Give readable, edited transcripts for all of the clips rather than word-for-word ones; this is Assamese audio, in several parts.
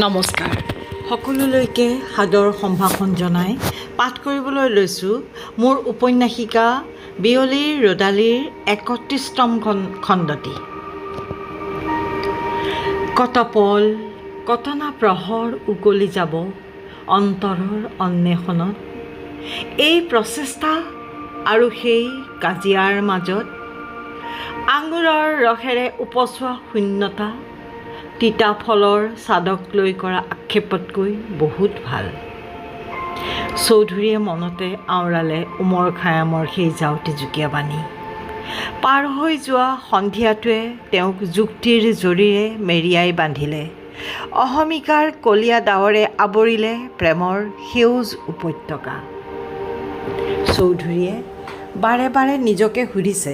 নমস্কাৰ সকলোলৈকে সাদৰ সম্ভাষণ জনাই পাঠ কৰিবলৈ লৈছোঁ মোৰ উপন্যাসিকা বিয়লিৰ ৰ'দালিৰ ৩১তম খণ্ডটি। কতপল কতনা প্ৰহৰ উকলি যাব অন্তৰৰ অন্বেষণত, এই প্ৰচেষ্টা আৰু সেই কাজিয়াৰ মাজত আঙুৰৰ ৰসেৰে উপচোৱা শূন্যতা তিতা ফলৰ চাদক লৈ কৰা আক্ষেপতকৈ বহুত ভাল। চৌধুৰীয়ে মনতে আওৰালে উমৰ খায়ামৰ সেই যাওঁতে জুকীয়া বাণী। পাৰ হৈ যোৱা সন্ধিয়াটোৱে তেওঁক যুক্তিৰ জৰীৰে মেৰিয়াই বান্ধিলে। অহমিকাৰ কলীয়া ডাৱৰে আৱৰিলে প্ৰেমৰ সেউজ উপত্যকা। চৌধুৰীয়ে বাৰে বাৰে নিজকে সুধিছে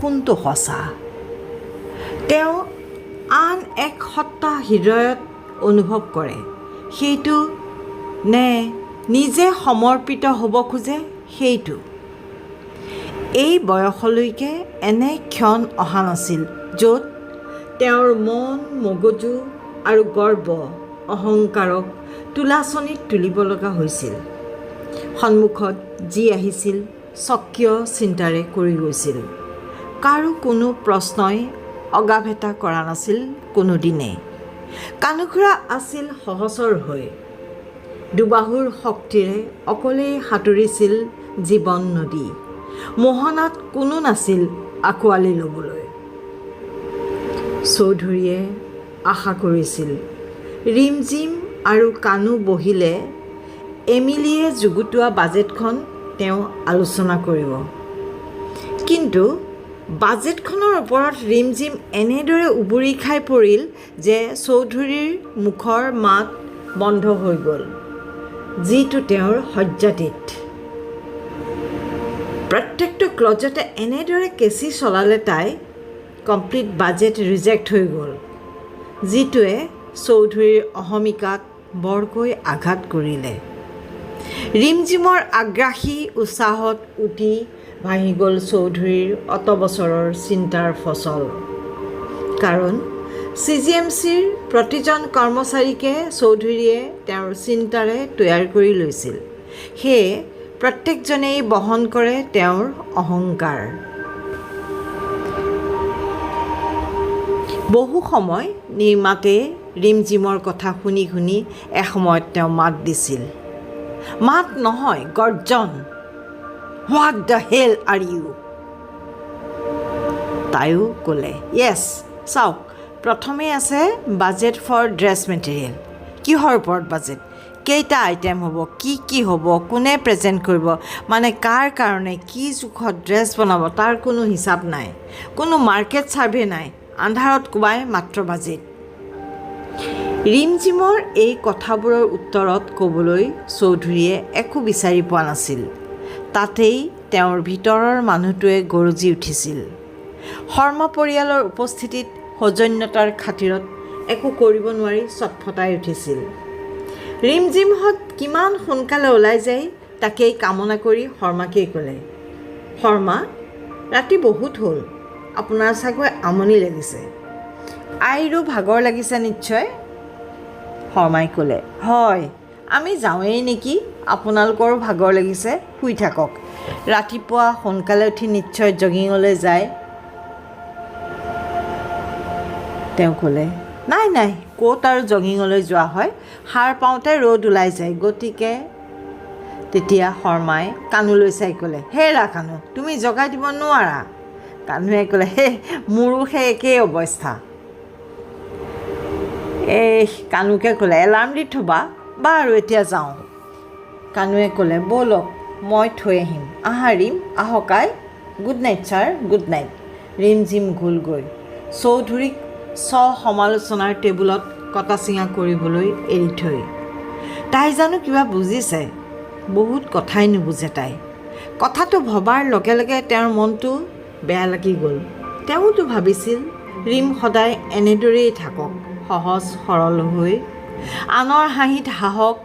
কোনটো সঁচা। তেওঁ আন এক সত্তা হৃদয়ত অনুভৱ কৰে, সেইটো নে নিজে সমৰ্পিত হ'ব খোজে সেইটো। এই বয়সলৈকে এনে ক্ষণ অহা নাছিল য'ত তেওঁৰ মন মগজু আৰু গৰ্ব অহংকাৰক তোলাচনীত তুলিব লগা হৈছিল। সন্মুখত যি আহিছিল স্বকীয় চিন্তাৰে কৰি গৈছিল। কাৰো কোনো প্ৰশ্নই অগাভেটা কৰা নাছিল কোনোদিনে। কানুখুৰা আছিল সহচৰ হৈ, দুবাহুৰ শক্তিৰে অকলেই সাঁতুৰিছিল জীৱন নদী। মোহনাত কোনো নাছিল আঁকোৱালি ল'বলৈ। চৌধুৰীয়ে আশা কৰিছিল ৰিমজিম আৰু কানু বহিলে এমিলিয়ে যুগুতোৱা বাজেটখন তেওঁ আলোচনা কৰিব। কিন্তু বাজেটখনৰ ওপৰত ৰিমজিম এনেদৰে উবুৰি খাই পৰিল যে চৌধুৰীৰ মুখৰ মাত বন্ধ হৈ গ'ল, যিটো তেওঁৰ শয্যাতীত। প্ৰত্যেকটো ক্লজতে এনেদৰে কেঁচি চলালে তাই কমপ্লিট বাজেট ৰিজেক্ট হৈ গ'ল, যিটোৱে চৌধুৰীৰ অহমিকাক বৰকৈ আঘাত কৰিলে। ৰিমজিমৰ আগ্ৰাসী উৎসাহত উটি ভাঙি গ'ল চৌধুৰীৰ অত বছৰৰ চিন্তাৰ ফচল। কাৰণ CGMCৰ প্ৰতিজন কৰ্মচাৰীকে চৌধুৰীয়ে তেওঁৰ চিন্তাৰে তৈয়াৰ কৰি লৈছিল। সেয়ে প্ৰত্যেকজনেই বহন কৰে তেওঁৰ অহংকাৰ। বহু সময় নিৰ্মাতে ৰিমজিমৰ কথা শুনি শুনি এসময়ত তেওঁ মাত দিছিল। মাত নহয়, গৰ্জন। What the hell are you? তাইও ক'লে য়েছ। চাওক, প্ৰথমেই আছে বাজেট ফৰ ড্ৰেছ মেটেৰিয়েল। কিহৰ ওপৰত বাজেট? কেইটা আইটেম হ'ব, কি হ'ব, কোনে প্ৰেজেণ্ট কৰিব, মানে কাৰ কাৰণে কি জোখত ড্ৰেছ বনাব তাৰ কোনো হিচাপ নাই, কোনো মাৰ্কেট ছাৰ্ভে নাই, আন্ধাৰত কোবাই মাত্ৰ বাজেট। ৰিমজিমৰ এই কথাবোৰৰ উত্তৰত ক'বলৈ চৌধুৰীয়ে একো বিচাৰি পোৱা নাছিল। তাতেই তেওঁৰ ভিতৰৰ মানুহটোৱে গৰজি উঠিছিল। শৰ্মা পৰিয়ালৰ উপস্থিতিত সৌজন্যতাৰ খাতিৰত একো কৰিব নোৱাৰি চটফটাই উঠিছিল। ৰিমজিমহঁত কিমান সোনকালে ওলাই যায় তাকেই কামনা কৰি শৰ্মাকেই ক'লে, শৰ্মা, ৰাতি বহুত হ'ল, আপোনাৰ চাগৈ আমনি লাগিছে, আইৰো ভাগৰ লাগিছে নিশ্চয়। শৰ্মাই ক'লে হয়, আমি যাওঁৱেই নেকি, আপোনালোকৰো ভাগৰ লাগিছে, শুই থাকক, ৰাতিপুৱা সোনকালে উঠি নিশ্চয় জগিঙলৈ যায়। তেওঁ ক'লে নাই নাই, ক'ত আৰু জগিঙলৈ যোৱা হয়, সাৰ পাওঁতে ৰ'দ ওলাই যায়, গতিকে। তেতিয়া শৰ্মাই কানুলৈ চাই ক'লে হেৰা কানু, তুমি জগাই দিব নোৱাৰা। কানুৱে ক'লে মোৰো সেই একেই অৱস্থা। কানুকে ক'লে এলাৰ্ম দি থ'বা, বাৰু এতিয়া যাওঁ। কানুৱে ক'লে ব'লক, মই থৈ আহিম, আহা ৰিম, আহক আই, good night sir, good night. Rimjhim গ'লগৈ, চৌধুৰীক সমালোচনাৰ টেবুলত কটা চিঙা কৰিবলৈ এৰি থৈ। তাই জানো কিবা বুজিছে? বহুত কথাই নুবুজে তাই। কথাটো ভবাৰ লগে লগে তেওঁৰ মনটো বেয়া লাগি গ'ল। তেওঁতো ভাবিছিল ৰিম সদায় এনেদৰেই থাকক, সহজ সৰল হৈ, আনৰ হাঁহিত হাঁহক,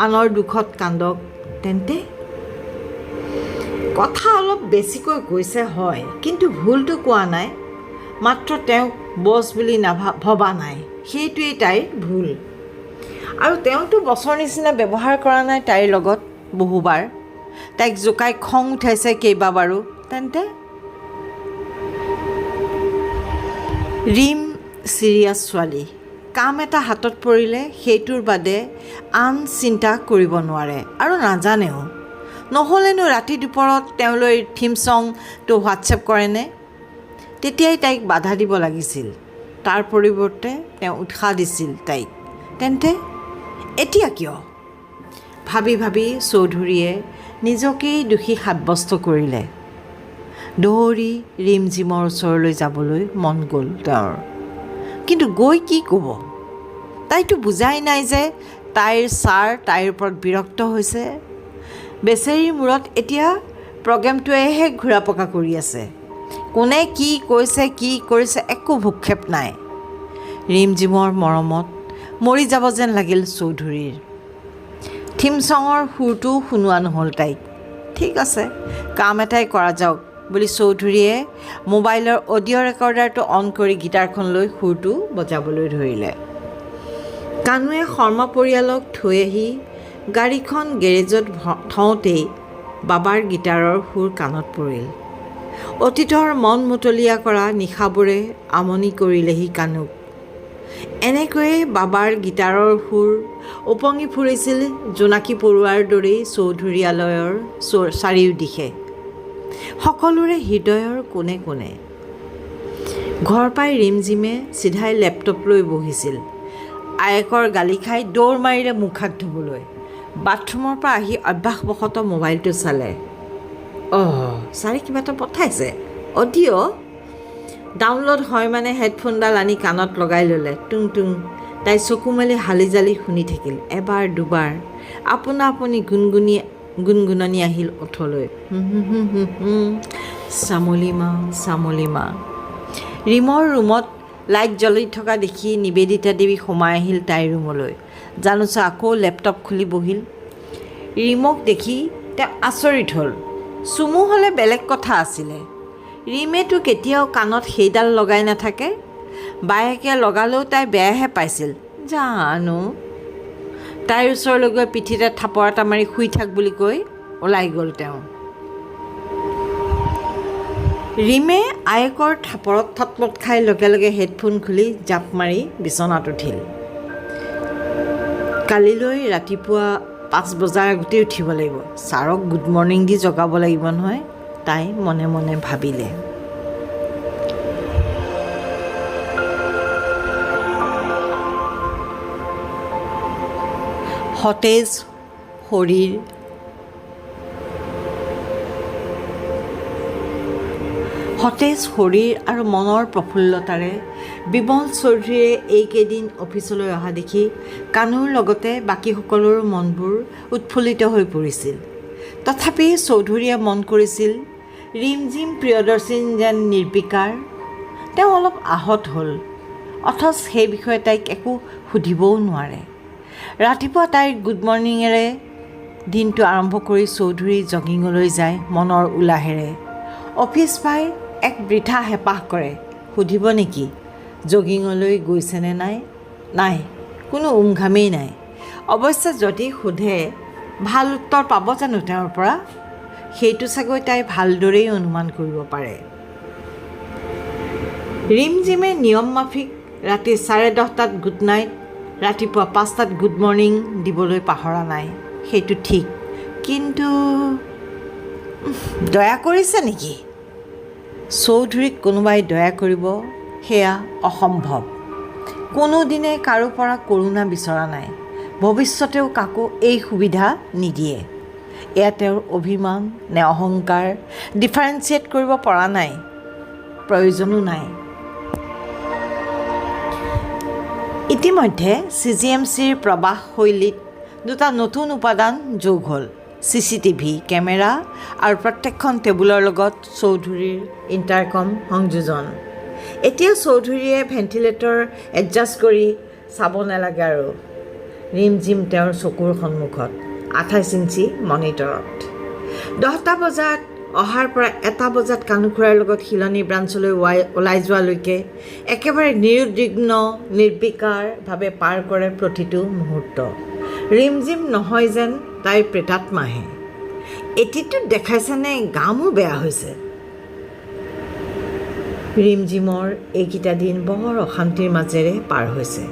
আনৰ দুখত কান্দক। তেন্তে কথা অলপ বেছিকৈ কৈছে হয়, কিন্তু ভুলটো কোৱা নাই, মাত্ৰ তেওঁক বছ বুলি ভবা নাই, সেইটোৱেই তাইৰ ভুল। আৰু তেওঁতো বছৰ নিচিনা ব্যৱহাৰ কৰা নাই তাইৰ লগত বহুবাৰ, তাইক জোকাই খং উঠাইছে কেইবাবাৰো। তেন্তে ৰীম চিৰিয়াছ ছোৱালী, কাম এটা হাতত পৰিলে সেইটোৰ বাদে আন চিন্তা কৰিব নোৱাৰে আৰু নাজানেও। নহ'লেনো ৰাতি দুপৰত তেওঁলৈ থিম ছংটো হোৱাটছএপ কৰেনে? তেতিয়াই তাইক বাধা দিব লাগিছিল, তাৰ পৰিৱৰ্তে তেওঁ উৎসাহ দিছিল তাইক। তেন্তে এতিয়া কিয়? ভাবি ভাবি চৌধুৰীয়ে নিজকেই দোষী সাব্যস্ত কৰিলে। দৌৰি ৰিমঝিমৰ ওচৰলৈ যাবলৈ মন গ'ল তেওঁৰ। কিন্তু গৈ কি ক'ব? তাইতো বুজাই নাই যে তাইৰ ছাৰ তাইৰ ওপৰত বিৰক্ত হৈছে। বেচেৰীৰ মূৰত এতিয়া প্ৰগ্ৰেমটোৱেহে ঘূৰা পকা কৰি আছে। কোনে কি কৈছে কি কৰিছে একো ভূক্ষেপ নাই। ৰিমঝিমৰ মৰমত মৰি যাব যেন লাগিল চৌধুৰীৰ। থিম ছঙৰ সুৰটোও শুনোৱা নহ'ল তাইক। ঠিক আছে, কাম এটাই কৰা যাওক বুলি চৌধুৰীয়ে মোবাইলৰ অডিঅ' ৰেকৰ্ডাৰটো অন কৰি গীটাৰখন লৈ সুৰটো বজাবলৈ ধৰিলে। কানুৱে শৰ্মা পৰিয়ালক থৈ আহি গাড়ীখন গেৰেজত থওঁতেই বাবাৰ গীটাৰৰ সুৰ কাণত পৰিল। অতীতৰ মন মুতলীয়া কৰা নিশাবোৰে আমনি কৰিলেহি কানুক। এনেকৈয়ে বাবাৰ গীটাৰৰ সুৰ উপঙি ফুৰিছিল জোনাকী পৰুৱাৰ দৰেই চৌধুৰীয়ালয়ৰ চাৰিওদিশে, সকলোৰে হৃদয়ৰ কোণে কোণে। ঘৰ পাই ৰিমঝিমে চিধাই লেপটপ লৈ বহিছিল। আয়েকৰ গালি খাই দৌৰ মাৰিলে মুখ হাত ধুবলৈ। বাথৰুমৰ পৰা আহি অভ্যাসবশতঃ মোবাইলটো চালে। ছাৰে কিবা এটা পঠাইছে। অডিঅ' ডাউনলোড হয় মানে হেডফোনডাল আনি কাণত লগাই ল'লে। টুং টুং। তাই চকু মেলি হালি জালি শুনি থাকিল। এবাৰ দুবাৰ আপোনা আপুনি গুণগুণনি আহিল ওঠলৈ। চামলিমা চামলিমা। ৰীমৰ ৰুমত লাইট জ্বলি থকা দেখি নিবেদিতা দেৱী সোমাই আহিল তাইৰ ৰুমলৈ। জানোচা আকৌ লেপটপ খুলি বহিল। ৰীমক দেখি তেওঁ আচৰিত হ'ল। চুমু হ'লে বেলেগ কথা আছিলে। ৰীমেতো কেতিয়াও কাণত সেইডাল লগাই নাথাকে। বায়েকে লগালেও তাই বেয়াহে পাইছিল জানো। তাইৰ ওচৰলৈ গৈ পিঠিতে থাপৰ এটা মাৰি শুই থাক বুলি কৈ ওলাই গ'ল তেওঁ। ৰীমে আয়েকৰ থাপৰত থটমট খাই লগে লগে হেডফোন খুলি জাপ মাৰি বিচনাত উঠিল। কালিলৈ ৰাতিপুৱা 5 বজাৰ আগতেই উঠিব লাগিব। ছাৰক গুড মৰ্ণিং দি জগাব লাগিব নহয়, তাই মনে মনে ভাবিলে। সতেজ শৰীৰ আৰু মনৰ প্ৰফুল্লতাৰে বিমল চৌধুৰীয়ে এইকেইদিন অফিচলৈ অহা দেখি কানুৰ লগতে বাকী সকলোৰে মনবোৰ উৎফুল্লিত হৈ পৰিছিল। তথাপি চৌধুৰীয়ে মন কৰিছিল ৰিমঝিম প্ৰিয়দৰ্শিনী যেন নিৰ্বিকাৰ। তেওঁ অলপ আহত হ'ল, অথচ সেই বিষয়ে তাইক একো সুধিবও নোৱাৰে। ৰাতিপুৱা তাইৰ গুড মৰ্ণিঙেৰে দিনটো আৰম্ভ কৰি চৌধুৰী জগিঙলৈ যায় মনৰ উলাহেৰে। অফিচ পাই এক বৃথা হেঁপাহ কৰে, সুধিব নেকি জগিঙলৈ গৈছেনে নাই। কোনো উমঘামেই নাই। অৱশ্যে যদি সোধে ভাল উত্তৰ পাব জানো তেওঁৰ পৰা, সেইটো চাগৈ তাই ভালদৰেই অনুমান কৰিব পাৰে। ৰিমঝিমে নিয়ম মাফিক ৰাতি 10:30 গুড নাইট, ৰাতিপুৱা 5টাত গুড মৰ্ণিং দিবলৈ পাহৰা নাই, সেইটো ঠিক। কিন্তু দয়া কৰিছে নেকি? চৌধুৰীক কোনোবাই দয়া কৰিব সেয়া অসম্ভৱ। কোনোদিনে কাৰো পৰা কৰোণা বিচৰা নাই, ভৱিষ্যতেও কাকো এই সুবিধা নিদিয়ে। এয়া তেওঁৰ অভিমান নে অহংকাৰ ডিফাৰেঞ্চিয়েট কৰিব পৰা নাই, প্ৰয়োজনো নাই। ইতিমধ্যে CGMCৰ প্ৰবাহ শৈলীত 2টা নতুন উপাদান যোগ হ'ল, CCTV কেমেৰা আৰু প্ৰত্যেকখন টেবুলৰ লগত চৌধুৰীৰ ইণ্টাৰকম সংযোজন। এতিয়া চৌধুৰীয়ে ভেণ্টিলেটৰ এডজাষ্ট কৰি চাব নালাগে আৰু। ৰিমঝিম তেওঁৰ চকুৰ সন্মুখত 28 ইঞ্চি মনিটৰত। 10টা বজাত অহাৰ পৰা 1 বজাত কানুখুৰাৰ লগত শিলনী ব্ৰাঞ্চলৈ ওলাই যোৱালৈকে একেবাৰে নিৰুদ্বিগ্ন নিৰ্বিকাৰভাৱে পাৰ কৰে প্ৰতিটো মুহূৰ্ত। ৰিমজিম নহয় যেন তাইৰ প্ৰেতাত্মাহে। এটিটোত দেখাইছেনে গা মোৰ বেয়া হৈছে। ৰিমজিমৰ এইকেইটা দিন বৰ অশান্তিৰ মাজেৰে পাৰ হৈছে।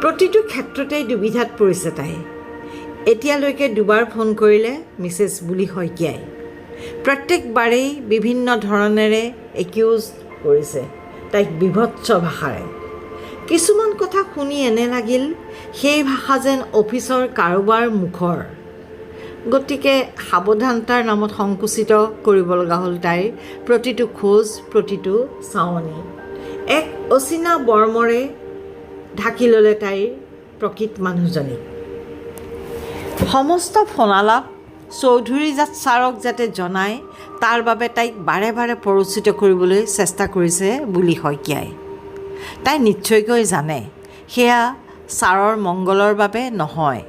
প্ৰতিটো ক্ষেত্ৰতেই দুবিধাত পৰিছে তাই। এতিয়ালৈকে 2বাৰ ফোন কৰিলে মিছেছ বুলি শইকীয়াই। প্ৰত্যেকবাৰেই বিভিন্ন ধৰণেৰে একিউজ কৰিছে তাইক বিভৎস ভাষাৰে। কিছুমান কথা শুনি এনে লাগিল সেই ভাষা যেন অফিচৰ কাৰোবাৰ মুখৰ। গতিকে সাৱধানতাৰ নামত সংকুচিত কৰিব লগা হ'ল তাইৰ প্ৰতিটো খোজ, প্ৰতিটো চাৱনি। এক অচিনা বৰ্মৰে ঢাকি ল'লে তাইৰ প্ৰকৃত মানুহজনীক। সমস্ত ফোনালাপ চৌধুৰী ছাৰক যাতে জনায় তাৰ বাবে তাইক বাৰে বাৰে প্ৰৰোচিত কৰিবলৈ চেষ্টা কৰিছে বুলি শইকীয়াই। তাই নিশ্চয়কৈ জানে সেয়া ছাৰৰ মংগলৰ বাবে নহয়,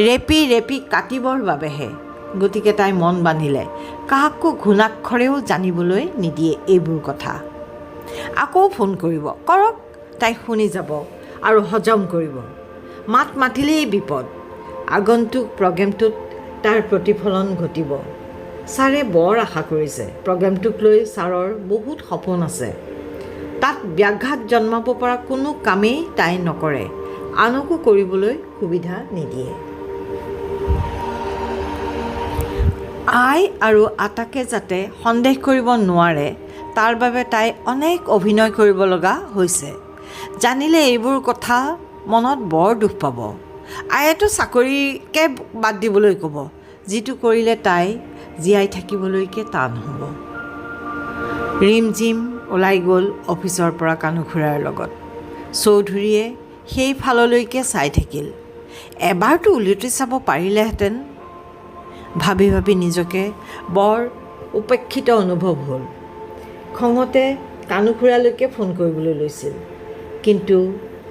ৰেপি ৰেপি কাটিবৰ বাবেহে। গতিকে তাই মন বান্ধিলে কাকো ঘূণাক্ষৰেও জানিবলৈ নিদিয়ে এইবোৰ কথা। আকৌ ফোন কৰিব, কৰক, তাই শুনি যাব আৰু হজম কৰিব। মাত মাতিলেই বিপদ। আগন্তুক প্ৰগ্ৰেমটোত তাৰ প্ৰতিফলন ঘটিব। ছাৰে বৰ আশা কৰিছে। প্ৰগ্ৰেমটোক লৈ ছাৰৰ বহুত সপোন আছে। তাত ব্যাঘাত জন্মাব পৰা কোনো কামেই তাই নকৰে, আনকো কৰিবলৈ সুবিধা নিদিয়ে। আই আৰু আটাকে যাতে সন্দেহ কৰিব নোৱাৰে তাৰ বাবে তাই অনেক অভিনয় কৰিব লগা হৈছে। জানিলে এইবোৰ কথা মনত বৰ দুখ পাব। আয়েতো চাকৰিকে বাদ দিবলৈ ক'ব, যিটো কৰিলে তাই জীয়াই থাকিবলৈকে টান হ'ব। ৰিমজিম ওলাই গ'ল অফিচৰ পৰা কানুখুৰাৰ লগত। চৌধুৰীয়ে সেই ফাললৈকে চাই থাকিল। এবাৰতো উলটি চাব পাৰিলেহেঁতেন। ভাবি ভাবি নিজকে বৰ উপেক্ষিত অনুভৱ হ'ল। খঙতে কানুখুৰালৈকে ফোন কৰিবলৈ লৈছিল, কিন্তু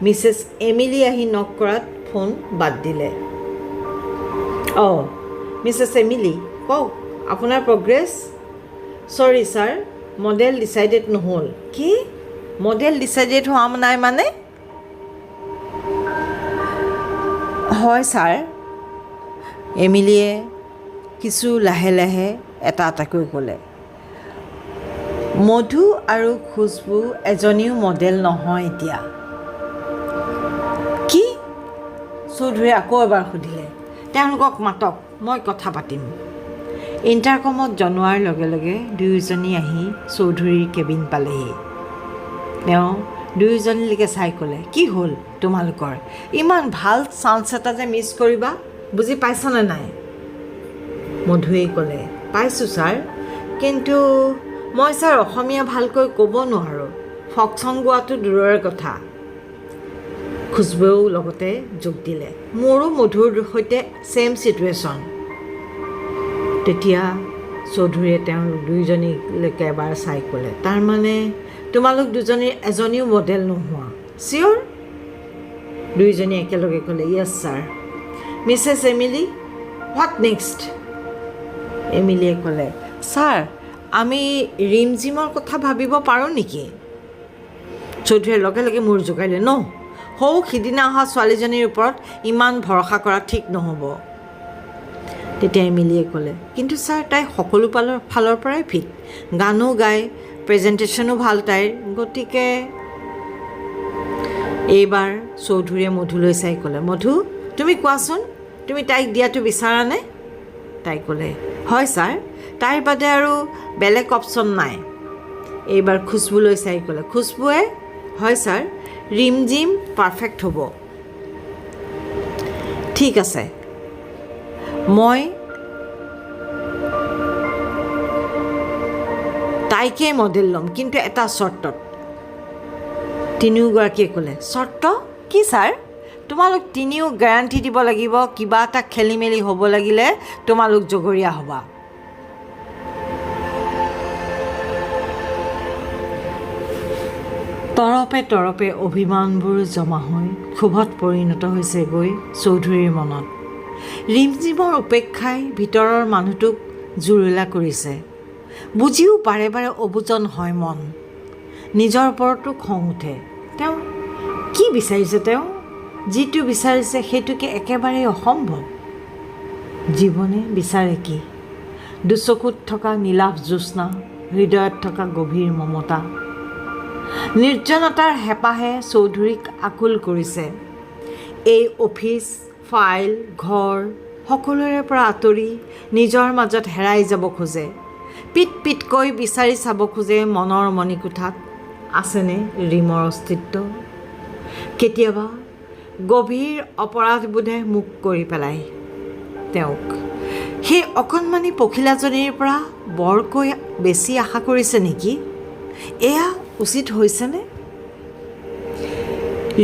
মিছেছ এমিলি আহি নক কৰাত ফোন বাদ দিলে। অঁ, মিছেছ এমিলি, কওক আপোনাৰ প্ৰগ্ৰেছ? চৰি ছাৰ, মডেল ডিচাইডেড নহ'ল। কি মডেল ডিচাইডেড হোৱা নাই মানে? হয় ছাৰ, এমিলিয়ে কিছু লাহে লাহে এটা এটাকৈ ক'লে। মধু আৰু খুচবু এজনীও মডেল নহয় এতিয়া। কি? চৌধুৰীয়ে আকৌ এবাৰ সুধিলে। তেওঁলোকক মাতক, মই কথা পাতিম। ইণ্টাৰকমত জনোৱাৰ লগে লগে দুয়োজনী আহি চৌধুৰীৰ কেবিন পালেহি। তেওঁ দুয়োজনীলৈকে চাই ক'লে, কি হ'ল তোমালোকৰ? ইমান ভাল চান্স এটা যে মিছ কৰিবা, বুজি পাইছনে নাই? মধুৱে ক'লে, পাইছোঁ ছাৰ, কিন্তু মই ছাৰ অসমীয়া ভালকৈ ক'ব নোৱাৰোঁ। ফক চং গোৱাটো দূৰৰে কথা। খুচবুৱেও লগতে যোগ দিলে, মোৰো মধুৰ সৈতে ছেইম ছিটুৱেশ্যন। তেতিয়া চৌধুৰীয়ে তেওঁৰ দুয়োজনীলৈকে এবাৰ চাই ক'লে, তাৰমানে তোমালোক দুজনীৰ এজনীও মডেল নোহোৱা? চিয়'ৰ? দুয়োজনী একেলগে ক'লে, yes sir. Mrs Emily, what next? এমিলিয়ে ক'লে, ছাৰ আমি ৰিমজিমৰ কথা ভাবিব পাৰোঁ নেকি? চৌধুৰীয়ে লগে লগে মূৰ জোকাৰিলে, ন, সৌ সিদিনা অহা ছোৱালীজনীৰ ওপৰত ইমান ভৰসা কৰা ঠিক নহ'ব। তেতিয়া এমিলিয়ে ক'লে, কিন্তু ছাৰ তাই সকলো ফালৰ পৰাই ফিট, গানো গায়, প্ৰেজেণ্টেশ্যনো ভাল তাইৰ। গতিকে এইবাৰ চৌধুৰীয়ে মধুলৈ চাই ক'লে, মধু তুমি কোৱাচোন, তুমি তাইক দিয়াটো বিচাৰানে? তাই ক'লে, হয় ছাৰ, তাইৰ বাদে আৰু বেলেগ অপশ্যন নাই। এইবাৰ খুচবুলৈ চাই ক'লে, খুচবুৱে, হয় ছাৰ, ৰিমজিম পাৰফেক্ট হ'ব। ঠিক আছে, মই তাইকেই মডেল ল'ম, কিন্তু এটা চৰ্তত। তিনিওগৰাকীয়ে ক'লে, চৰ্ত কি ছাৰ? তোমালোক তিনিও গেৰাণ্টি দিব লাগিব কিবা এটা খেলি মেলি হ'ব লাগিলে তোমালোক জগৰীয়া হ'বা। তৰপে তৰপে অভিমানবোৰ জমা হৈ ক্ষোভত পৰিণত হৈছেগৈ চৌধুৰীৰ মনত। ৰিমজিমৰ উপেক্ষাই ভিতৰৰ মানুহটোক জুৰুলা কৰিছে। বুজিও বাৰে বাৰে অবুজন হয় মন। নিজৰ ওপৰতো খং উঠে। তেওঁ কি বিচাৰিছে? তেওঁ যিটো বিচাৰিছে সেইটোকে একেবাৰে অসম্ভৱ। জীৱনে বিচাৰে কি? দুচকুত থকা নীলাভ জ্যোৎস্না, হৃদয়ত থকা গভীৰ মমতা। নিৰ্জনতাৰ হেঁপাহে চৌধুৰীক আকুল কৰিছে। এই অফিচ, ফাইল, ঘৰ সকলোৰে পৰা আঁতৰি নিজৰ মাজত হেৰাই যাব খোজে। পিট পিটকৈ বিচাৰি চাব খোজে মনৰ মণিকোঠাত আছেনে ৰীমৰ অস্তিত্ব। কেতিয়াবা গভীৰ অপৰাধবোধে মুখ কৰি পেলায় তেওঁক। সেই অকণমানি পখিলাজনীৰ পৰা বৰকৈ বেছি আশা কৰিছে নেকি? এয়া উচিত হৈছেনে?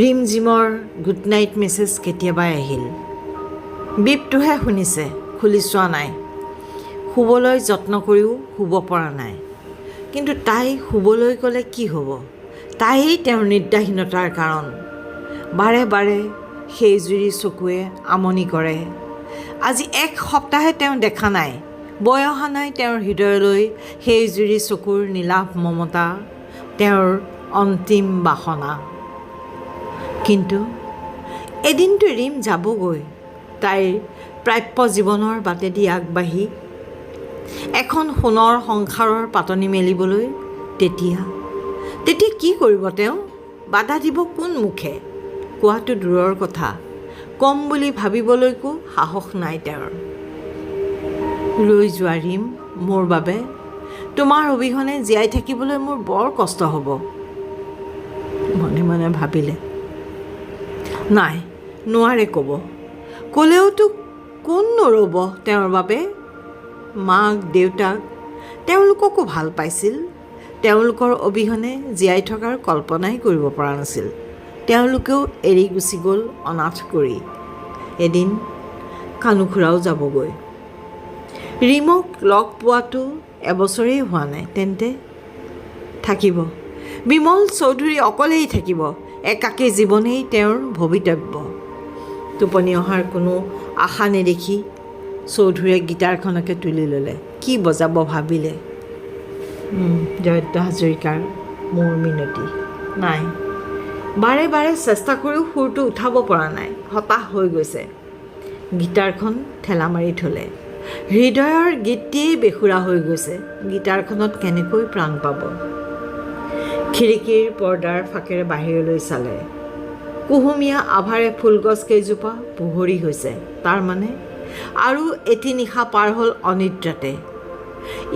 ৰিমঝিমৰ গুড নাইট মেছেজ কেতিয়াবাই আহিল। বিপটোহে শুনিছে, খুলি চোৱা নাই। শুবলৈ যত্ন কৰিও শুব পৰা নাই। কিন্তু তাই শুবলৈ গ'লে কি হ'ব? তাই তেওঁৰ নিদ্ৰাহীনতাৰ কাৰণ। বাৰে বাৰে সেইজুৰি চকুৱে আমনি কৰে। আজি 1 সপ্তাহে তেওঁ দেখা নাই, বৈ অহা নাই তেওঁৰ হৃদয়লৈ সেইজুৰি চকুৰ নীলাভ মমতা, তেওঁৰ অন্তিম বাসনা। কিন্তু এদিনটো ৰীম যাবগৈ, তাইৰ প্ৰাপ্য জীৱনৰ বাটেদি আগবাঢ়ি এখন সোণৰ সংসাৰৰ পাতনি মেলিবলৈ। তেতিয়া কি কৰিব তেওঁ? বাধা দিব কোন মুখে? কোৱাটো দূৰৰ কথা, কম বুলি ভাবিবলৈকো সাহস নাই তেওঁৰ। ৰৈ যোৱা ৰীম, মোৰ বাবে তোমাৰ অবিহনে জীয়াই থাকিবলৈ মোৰ বৰ কষ্ট হ'ব। মনে মনে ভাবিলে, নাই, নোৱাৰে ক'ব। ক'লেওতো কোননো ৰ'ব তেওঁৰ বাবে? মাক দেউতাক তেওঁলোককো ভাল পাইছিল। তেওঁলোকৰ অবিহনে জীয়াই থকাৰ কল্পনাই কৰিব পৰা নাছিল। তেওঁলোকেও এৰি গুচি গ'ল অনাথ কৰি। এদিন কানুখুৰাও যাবগৈ। ৰীমক লগ পোৱাটো এবছৰেই হোৱা নাই। তেন্তে থাকিব বিমল চৌধুৰী, অকলেই থাকিব। একাকী জীৱনেই তেওঁৰ ভৱিতব্য। টোপনি অহাৰ কোনো আশা নেদেখি চৌধুৰীয়ে গীটাৰখনকে তুলি ল'লে। কি বজাব ভাবিলে। জয়ন্ত হাজৰিকাৰ মোৰ মিনতি। নাই, বাৰে বাৰে চেষ্টা কৰিও সুৰটো উঠাব পৰা নাই। হতাশ হৈ গৈছে। গীটাৰখন ঠেলা মাৰি থ'লে। হৃদয়ৰ গীতটিয়েই বেসুৰা হৈ গৈছে। গীটাৰখনত কেনেকৈ প্ৰাণ পাব? খিৰিকীৰ পৰ্দাৰ ফাঁকেৰে বাহিৰলৈ চালে। কুহুমীয়া আভাৰে ফুলগছ কেইজোপা পোহৰি হৈছে। তাৰমানে আৰু এটি নিশা পাৰ হ'ল অনিদ্ৰাতে।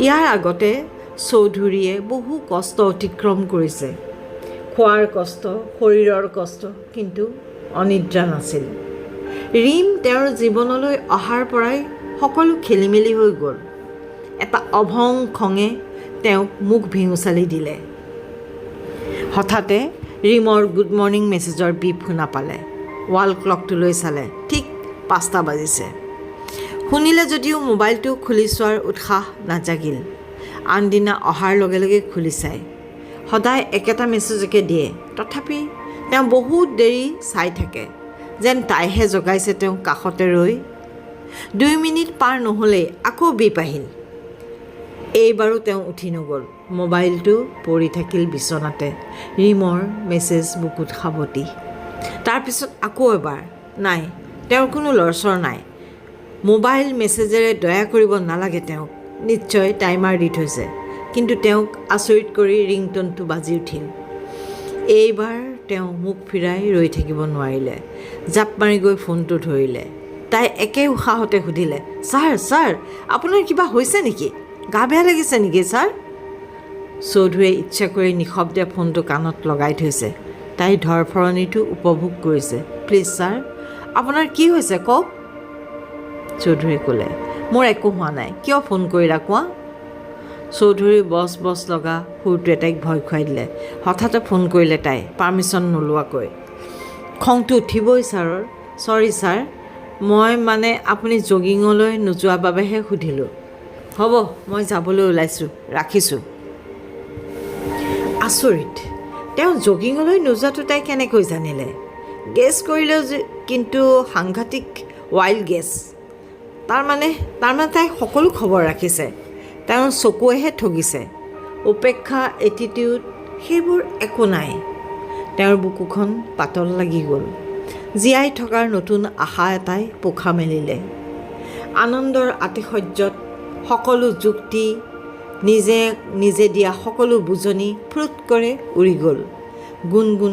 ইয়াৰ আগতে চৌধুৰীয়ে বহু কষ্ট অতিক্ৰম কৰিছে। খোৱাৰ কষ্ট, শৰীৰৰ কষ্ট, কিন্তু অনিদ্ৰা নাছিল। ৰীম তেওঁৰ জীৱনলৈ অহাৰ পৰাই সকলো খেলিমেলি হৈ গ'ল। এটা অভং খঙে তেওঁক মুখ ভেঙুচালি দিলে। হঠাতে ৰীমৰ গুড মৰ্ণিং মেছেজৰ বিপ শুনা পালে। ৱাল ক্লকটোলৈ চালে। ঠিক 5টা বাজিছে। শুনিলে যদিও মোবাইলটো খুলি চোৱাৰ উৎসাহ নাজাগিল। আনদিনা অহাৰ লগে লগে খুলি চায়। সদায় একেটা মেছেজকে দিয়ে। তথাপি তেওঁ বহুত দেৰি চাই থাকে, যেন তাইহে জগাইছে তেওঁক কাষতে ৰৈ। 2 মিনিট পাৰ নহ'লেই আকৌ বিপ আহিল। এইবাৰো তেওঁ উঠি নগ'ল। মোবাইলটো পৰি থাকিল বিচনাতে। ৰীমৰ মেছেজ বুকুত সাৱটি। তাৰপিছত আকৌ এবাৰ। নাই, তেওঁৰ কোনো লৰচৰ নাই। মোবাইল মেছেজেৰে দয়া কৰিব নালাগে তেওঁক। নিশ্চয় টাইমাৰ দি থৈছে। কিন্তু তেওঁক আচৰিত কৰি ৰিংটনটো বাজি উঠিল। এইবাৰ তেওঁ মুখ ফিৰাই ৰৈ থাকিব নোৱাৰিলে। জাপ মাৰি গৈ ফোনটো ধৰিলে। তাই একে উশাহতে সুধিলে, ছাৰ, আপোনাৰ কিবা হৈছে নেকি? গা বেয়া লাগিছে নেকি ছাৰ? চৌধুৰীয়ে ইচ্ছা কৰি নিশব্দে ফোনটো কাণত লগাই থৈছে। তাই ধৰফৰণিটো উপভোগ কৰিছে। প্লিজ ছাৰ, আপোনাৰ কি হৈছে কওক? চৌধুৰীয়ে ক'লে, মোৰ একো হোৱা নাই। কিয় ফোন কৰিলা কোৱা? চৌধুৰীৰ বছ লগা সুৰটোৱে তাইক ভয় খুৱাই দিলে। হঠাতে ফোন কৰিলে তাই, পাৰ্মিশ্যন নোলোৱাকৈ। খংটো উঠিবই ছাৰৰ। চৰি ছাৰ, মই মানে আপুনি জগিঙলৈ নোযোৱা বাবেহে সুধিলোঁ। হ'ব, মই যাবলৈ ওলাইছোঁ, ৰাখিছোঁ। আচৰিত, তেওঁ জগিঙলৈ নোযোৱাটো তাই কেনেকৈ জানিলে? গেছ কৰিলেও কিন্তু সাংঘাতিক ৱাইল্ড গেছ। তাৰমানে তাই সকলো খবৰ ৰাখিছে। তেওঁৰ চকুৱেহে ঠগিছে। উপেক্ষা, এটিটিউড সেইবোৰ একো নাই। তেওঁৰ বুকুখন পাতল লাগি গ'ল। জীয়াই থকাৰ নতুন আশা এটাই পোখা মেলিলে। আনন্দৰ আতিশয্যত সকলো যুক্তি, নিজে দিয়া সকলো বুজনি ফ্ৰুট কৰি উৰি গ'ল। গুণগুণ